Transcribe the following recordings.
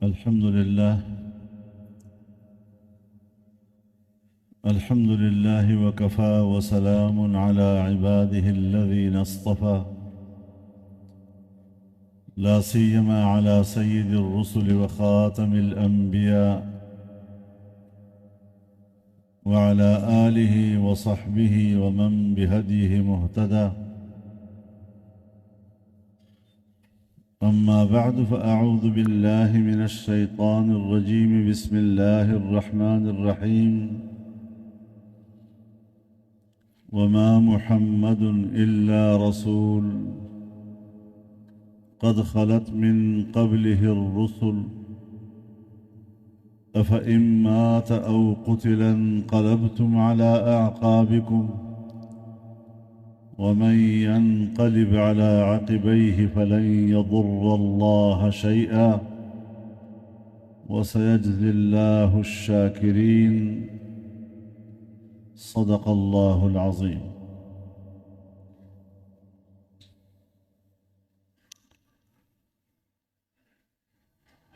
الحمد لله وكفى وسلام على عباده الذين اصطفى لا سيما على سيد الرسل وخاتم الأنبياء وعلى آله وصحبه ومن بهديه مهتدى. أما بعد فأعوذ بالله من الشيطان الرجيم. بسم الله الرحمن الرحيم. وما محمد إلا رسول قد خلت من قبله الرسل أفإن مات أو قتل انقلبتم على أعقابكم ومن ينقلب على عقبيه فلن يضر الله شيئا وسيجزي الله الشاكرين. صدق الله العظيم.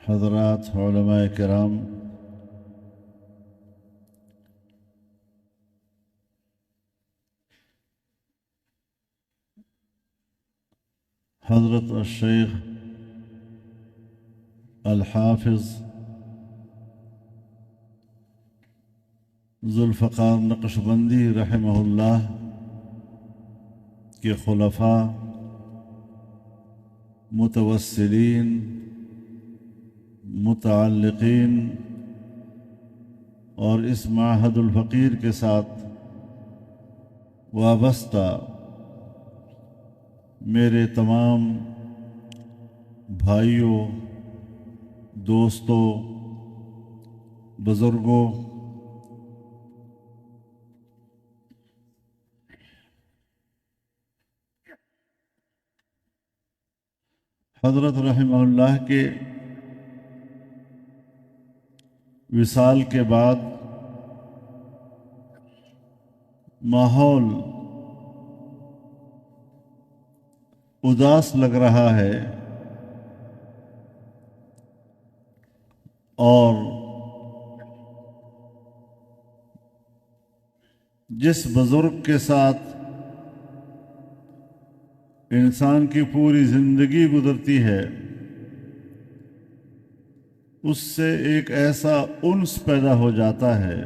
حضرات علماء کرام، حضرت الشیخ الحافظ ذوالفقار نقشبندی رحمہ اللہ کے خلفاء، متوسلین، متعلقین اور اس معہد الفقیر کے ساتھ وابستہ میرے تمام بھائیوں، دوستوں، بزرگوں، حضرت رحمہ اللہ کے وصال کے بعد ماحول اداس لگ رہا ہے اور جس بزرگ کے ساتھ انسان کی پوری زندگی گزرتی ہے اس سے ایک ایسا انس پیدا ہو جاتا ہے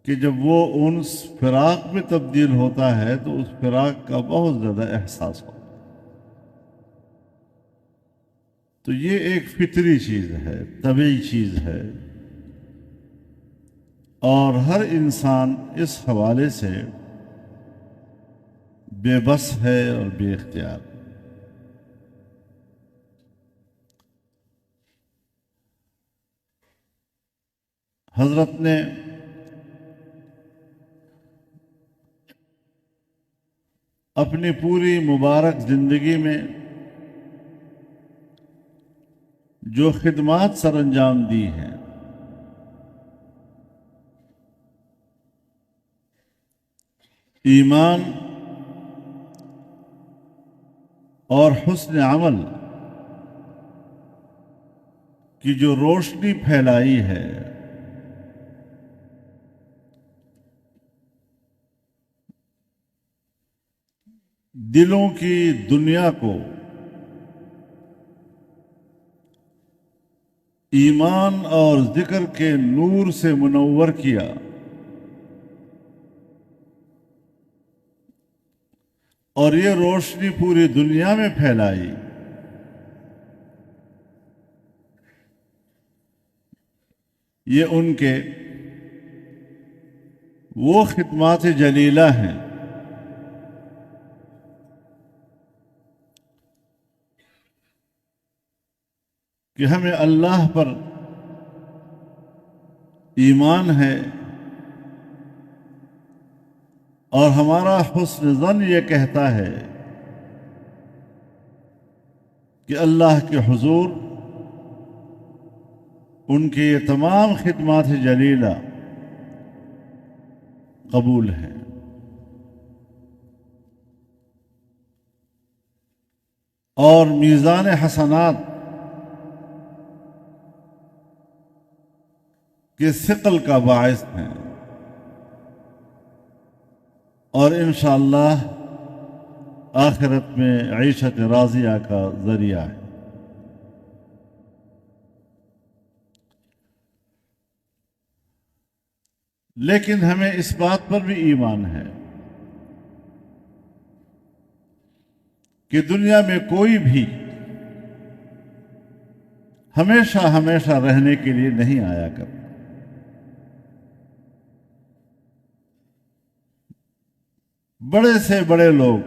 کہ جب وہ انس فراق میں تبدیل ہوتا ہے تو اس فراق کا بہت زیادہ احساس ہوتا ہے۔ تو یہ ایک فطری چیز ہے، طبیعی چیز ہے، اور ہر انسان اس حوالے سے بے بس ہے اور بے اختیار۔ حضرت نے اپنی پوری مبارک زندگی میں جو خدمات سر انجام دی ہیں، ایمان اور حسن عمل کی جو روشنی پھیلائی ہے، دلوں کی دنیا کو ایمان اور ذکر کے نور سے منور کیا، اور یہ روشنی پوری دنیا میں پھیلائی، یہ ان کے وہ خدمات جلیلہ ہیں کہ ہمیں اللہ پر ایمان ہے اور ہمارا حسن ظن یہ کہتا ہے کہ اللہ کے حضور ان کی یہ تمام خدمات جلیلہ قبول ہیں۔ اور میزان حسنات کے ثقل کا باعث ہیں، اور انشاءاللہ آخرت میں عیشت راضیہ کا ذریعہ ہے۔ لیکن ہمیں اس بات پر بھی ایمان ہے کہ دنیا میں کوئی بھی ہمیشہ ہمیشہ رہنے کے لیے نہیں آیا کرتا۔ بڑے سے بڑے لوگ،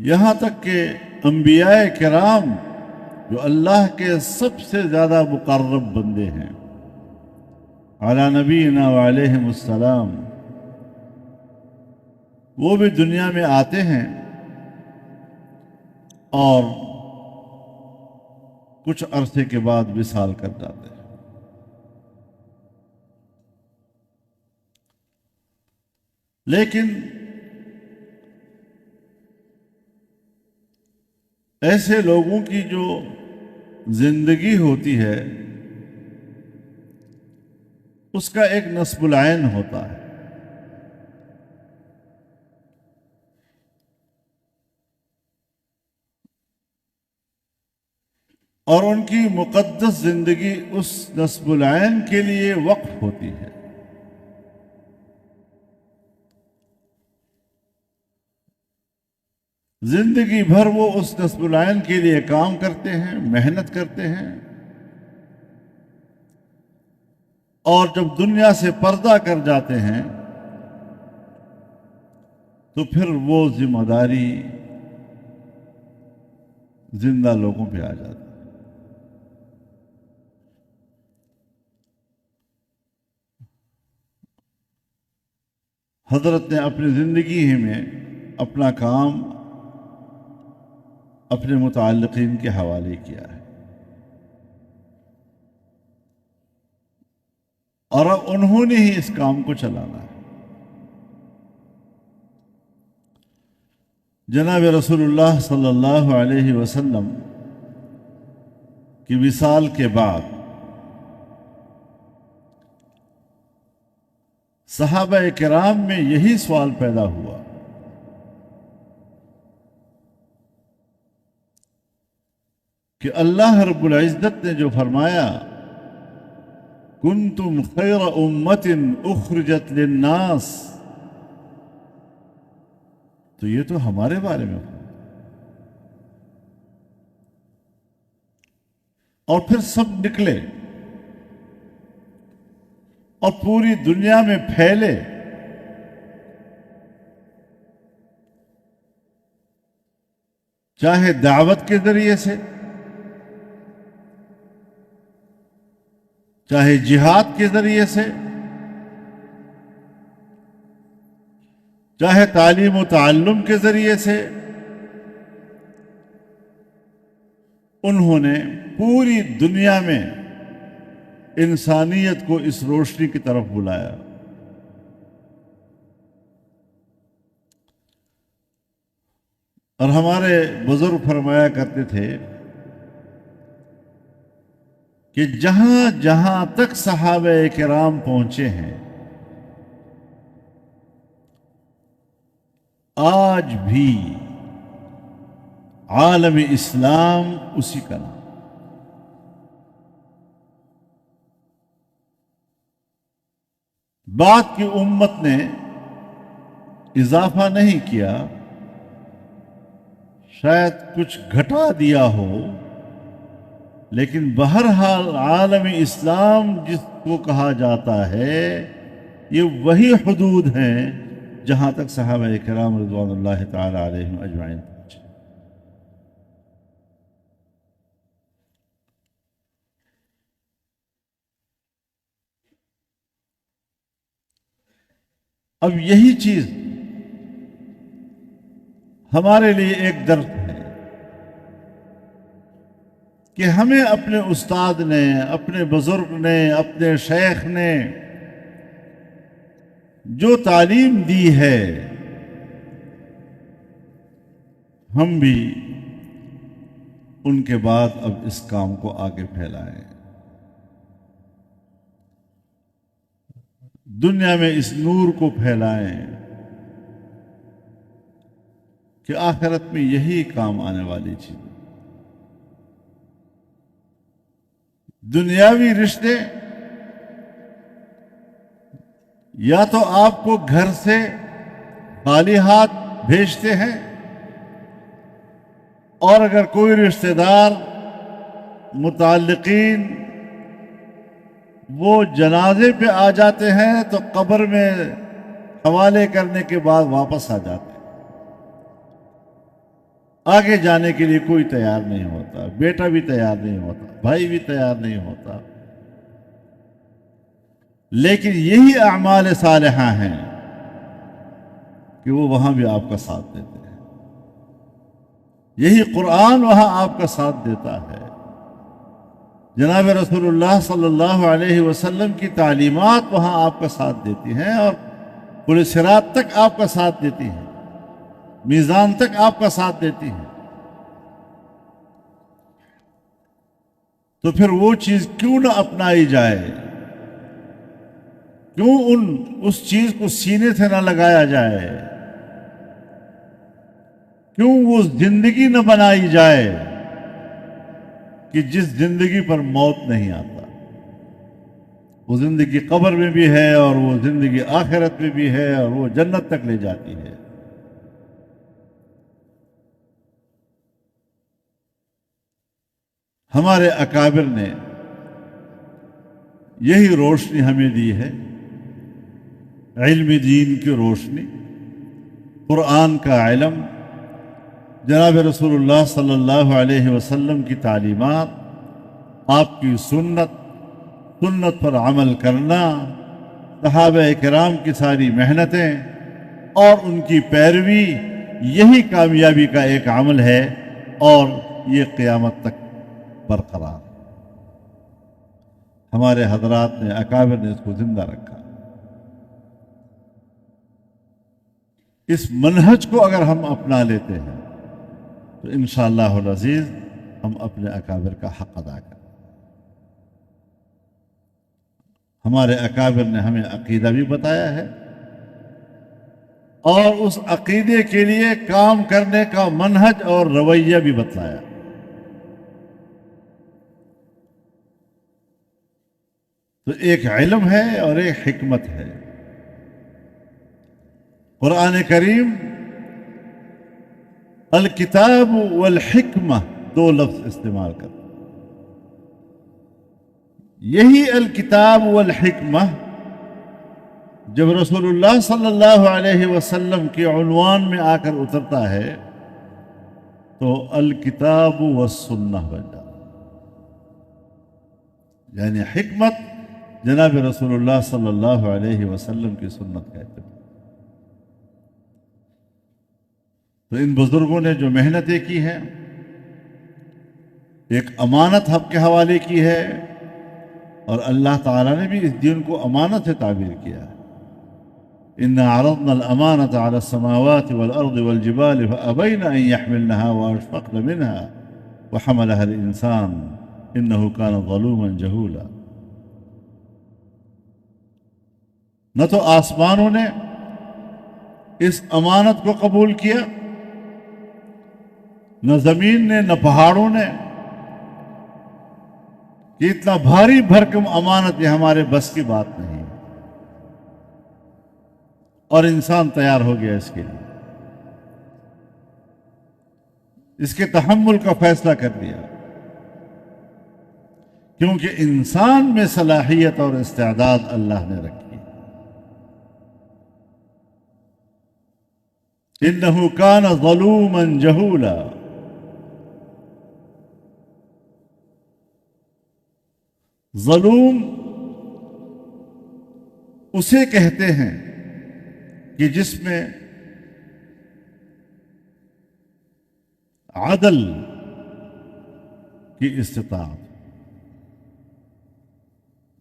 یہاں تک کہ انبیاء کرام جو اللہ کے سب سے زیادہ مقرب بندے ہیں علی نبینا وعلیہم السلام، وہ بھی دنیا میں آتے ہیں اور کچھ عرصے کے بعد وصال کر جاتے ہیں۔ لیکن ایسے لوگوں کی جو زندگی ہوتی ہے اس کا ایک نصب العین ہوتا ہے۔ اور ان کی مقدس زندگی اس نصب العین کے لیے وقف ہوتی ہے۔ زندگی بھر وہ اس نصب العین کے لیے کام کرتے ہیں، محنت کرتے ہیں، اور جب دنیا سے پردہ کر جاتے ہیں تو پھر وہ ذمہ داری زندہ لوگوں پہ آ جاتی ہے۔ حضرت نے اپنی زندگی ہی میں اپنا کام اپنے متعلقین کے حوالے کیا ہے، اور انہوں نے ہی اس کام کو چلانا ہے۔ جناب رسول اللہ صلی اللہ علیہ وسلم کی وصال کے بعد صحابہ کرام میں یہی سوال پیدا ہوا کہ اللہ رب العزت نے جو فرمایا کنتم خیر امت اخرجت للناس، تو یہ تو ہمارے بارے میں ہو، اور پھر سب نکلے اور پوری دنیا میں پھیلے، چاہے دعوت کے ذریعے سے، چاہے جہاد کے ذریعے سے، چاہے تعلیم و تعلم کے ذریعے سے، انہوں نے پوری دنیا میں انسانیت کو اس روشنی کی طرف بلایا۔ اور ہمارے بزرگ فرمایا کرتے تھے کہ جہاں جہاں تک صحابہ کرام پہنچے ہیں، آج بھی عالم اسلام اسی کا نام۔ بعد کی امت نے اضافہ نہیں کیا، شاید کچھ گھٹا دیا ہو، لیکن بہرحال عالم اسلام جس کو کہا جاتا ہے یہ وہی حدود ہیں جہاں تک صحابہ کرام رضوان اللہ تعالی علیہم اجمعین پہنچے۔ اب یہی چیز ہمارے لیے ایک درد ہے کہ ہمیں اپنے استاد نے، اپنے بزرگ نے، اپنے شیخ نے جو تعلیم دی ہے، ہم بھی ان کے بعد اب اس کام کو آگے پھیلائیں، دنیا میں اس نور کو پھیلائیں کہ آخرت میں یہی کام آنے والی چیز۔ دنیاوی رشتے یا تو آپ کو گھر سے خالی ہاتھ بھیجتے ہیں، اور اگر کوئی رشتہ دار متعلقین وہ جنازے پہ آ جاتے ہیں تو قبر میں حوالے کرنے کے بعد واپس آ جاتے ہیں۔ آگے جانے کے لیے کوئی تیار نہیں ہوتا، بیٹا بھی تیار نہیں ہوتا، بھائی بھی تیار نہیں ہوتا۔ لیکن یہی اعمال صالحہ ہیں کہ وہ وہاں بھی آپ کا ساتھ دیتے ہیں، یہی قرآن وہاں آپ کا ساتھ دیتا ہے، جناب رسول اللہ صلی اللہ علیہ وسلم کی تعلیمات وہاں آپ کا ساتھ دیتی ہیں، اور پورے صراط تک آپ کا ساتھ دیتی ہیں، میزان تک آپ کا ساتھ دیتی ہیں۔ تو پھر وہ چیز کیوں نہ اپنائی جائے، کیوں اس چیز کو سینے سے نہ لگایا جائے، کیوں وہ زندگی نہ بنائی جائے کہ جس زندگی پر موت نہیں آتا۔ وہ زندگی قبر میں بھی ہے، اور وہ زندگی آخرت میں بھی ہے، اور وہ جنت تک لے جاتی ہے۔ ہمارے اکابر نے یہی روشنی ہمیں دی ہے، علم دین کی روشنی، قرآن کا علم، جناب رسول اللہ صلی اللہ علیہ وسلم کی تعلیمات، آپ کی سنت پر عمل کرنا، صحابہ کرام کی ساری محنتیں اور ان کی پیروی، یہی کامیابی کا ایک عمل ہے، اور یہ قیامت تک برقرار۔ ہمارے حضرات نے، اکابر نے اس کو زندہ رکھا۔ اس منہج کو اگر ہم اپنا لیتے ہیں تو انشاءاللہ العزیز ہم اپنے اکابر کا حق ادا کریں۔ ہمارے اکابر نے ہمیں عقیدہ بھی بتایا ہے، اور اس عقیدے کے لیے کام کرنے کا منہج اور رویہ بھی بتلایا۔ تو ایک علم ہے اور ایک حکمت ہے۔ قرآن کریم الکتاب والحکمہ دو لفظ استعمال کرتا، یہی الکتاب والحکمہ جب رسول اللہ صلی اللہ علیہ وسلم کے عنوان میں آ کر اترتا ہے تو الکتاب والسنہ بن جاتا، یعنی حکمت جناب رسول اللہ صلی اللہ علیہ وسلم کی سنت کہتے ہیں۔ تو ان بزرگوں نے جو محنتیں کی ہیں، ایک امانت حق کے حوالے کی ہے، اور اللہ تعالیٰ نے بھی اس دین کو امانت سے تعبیر کیا ہے۔ إِنَّا عَرَضْنَا الْأَمَانَةَ عَلَى السَّمَاوَاتِ وَالْأَرْضِ وَالْجِبَالِ فَأَبَيْنَ أَن يَحْمِلْنَهَا وَأَشْفَقْنَ مِنْهَا وَحَمَلَهَا الْإِنسَانُ إِنَّهُ كَانَ ظَلُومًا جَهُولًا۔ نہ تو آسمانوں نے اس امانت کو قبول کیا، نہ زمین نے، نہ پہاڑوں نے، کہ اتنا بھاری بھرکم امانت یہ ہمارے بس کی بات نہیں، اور انسان تیار ہو گیا اس کے لیے، اس کے تحمل کا فیصلہ کر لیا، کیونکہ انسان میں صلاحیت اور استعداد اللہ نے رکھی۔ إِنَّهُ كَانَ ظَلُومًا جَهُولًا۔ ظلوم اسے کہتے ہیں کہ جس میں عدل کی استطاعت،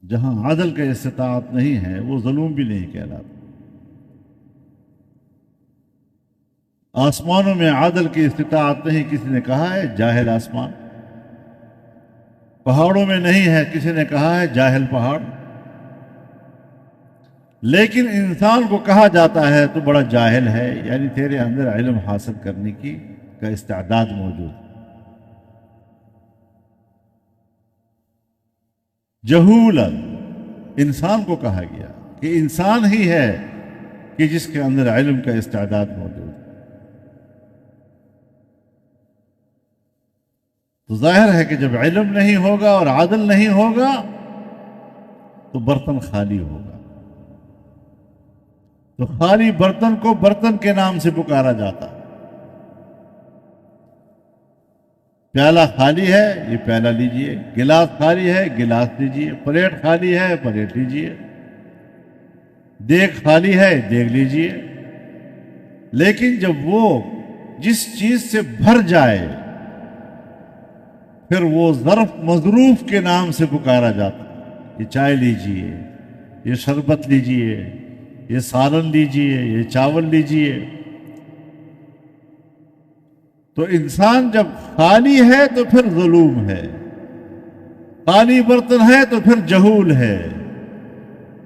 جہاں عدل کا استطاعت نہیں ہے وہ ظلم بھی نہیں کہلاتا۔ آسمانوں میں عدل کی استطاعت نہیں، کسی نے کہا ہے جاہل آسمان. پہاڑوں میں نہیں ہے، کسی نے کہا ہے جاہل پہاڑ. لیکن انسان کو کہا جاتا ہے تو بڑا جاہل ہے، یعنی تیرے اندر علم حاصل کرنے کا استعداد موجود. جہولا انسان کو کہا گیا کہ انسان ہی ہے کہ جس کے اندر علم کا استعداد موجود. تو ظاہر ہے کہ جب علم نہیں ہوگا اور عدل نہیں ہوگا تو برتن خالی ہوگا. تو خالی برتن کو برتن کے نام سے پکارا جاتا. پیالہ خالی ہے، یہ پیالہ لیجئے. گلاس خالی ہے، گلاس لیجئے. پلیٹ خالی ہے، پلیٹ لیجئے. دیگ خالی ہے، دیگ لیجئے. لیکن جب وہ جس چیز سے بھر جائے پھر وہ ظرف مظروف کے نام سے پکارا جاتا. یہ چائے لیجئے، یہ شربت لیجئے، یہ سالن لیجئے، یہ چاول لیجئے. تو انسان جب خالی ہے تو پھر ظلوم ہے، خالی برتن ہے تو پھر جہول ہے.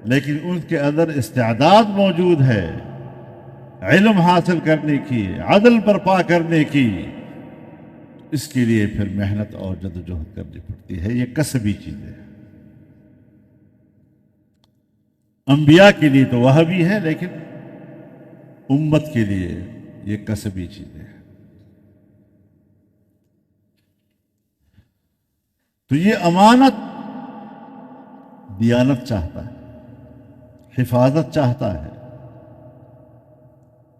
لیکن ان کے اندر استعداد موجود ہے علم حاصل کرنے کی، عدل برپا کرنے کی. اس کے لیے پھر محنت اور جدوجہد کرنی پڑتی ہے. یہ کسبی چیزیں ہیں. انبیاء کے لیے تو وہ بھی ہے، لیکن امت کے لیے یہ کسبی چیزیں ہیں. تو یہ امانت دیانت چاہتا ہے، حفاظت چاہتا ہے،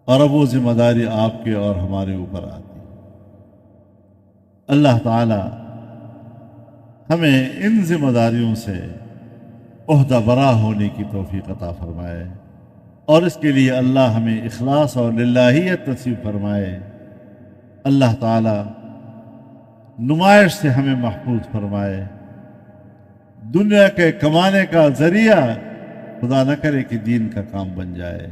اور اب وہ ذمہ داری آپ کے اور ہمارے اوپر آتی ہے. اللہ تعالی ہمیں ان ذمہ داریوں سے عہدہ برا ہونے کی توفیق عطا فرمائے، اور اس کے لیے اللہ ہمیں اخلاص اور للہیت نصیب فرمائے. اللہ تعالی نمائش سے ہمیں محفوظ فرمائے. دنیا کے کمانے کا ذریعہ خدا نہ کرے کہ دین کا کام بن جائے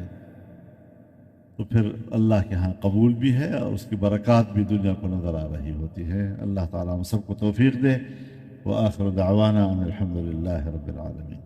تو پھر اللہ کے ہاں قبول بھی ہے اور اس کی برکات بھی دنیا کو نظر آ رہی ہوتی ہے. اللہ تعالیٰ ہم سب کو توفیق دے. وآخر دعوانا ان الحمد للہ رب العالمین.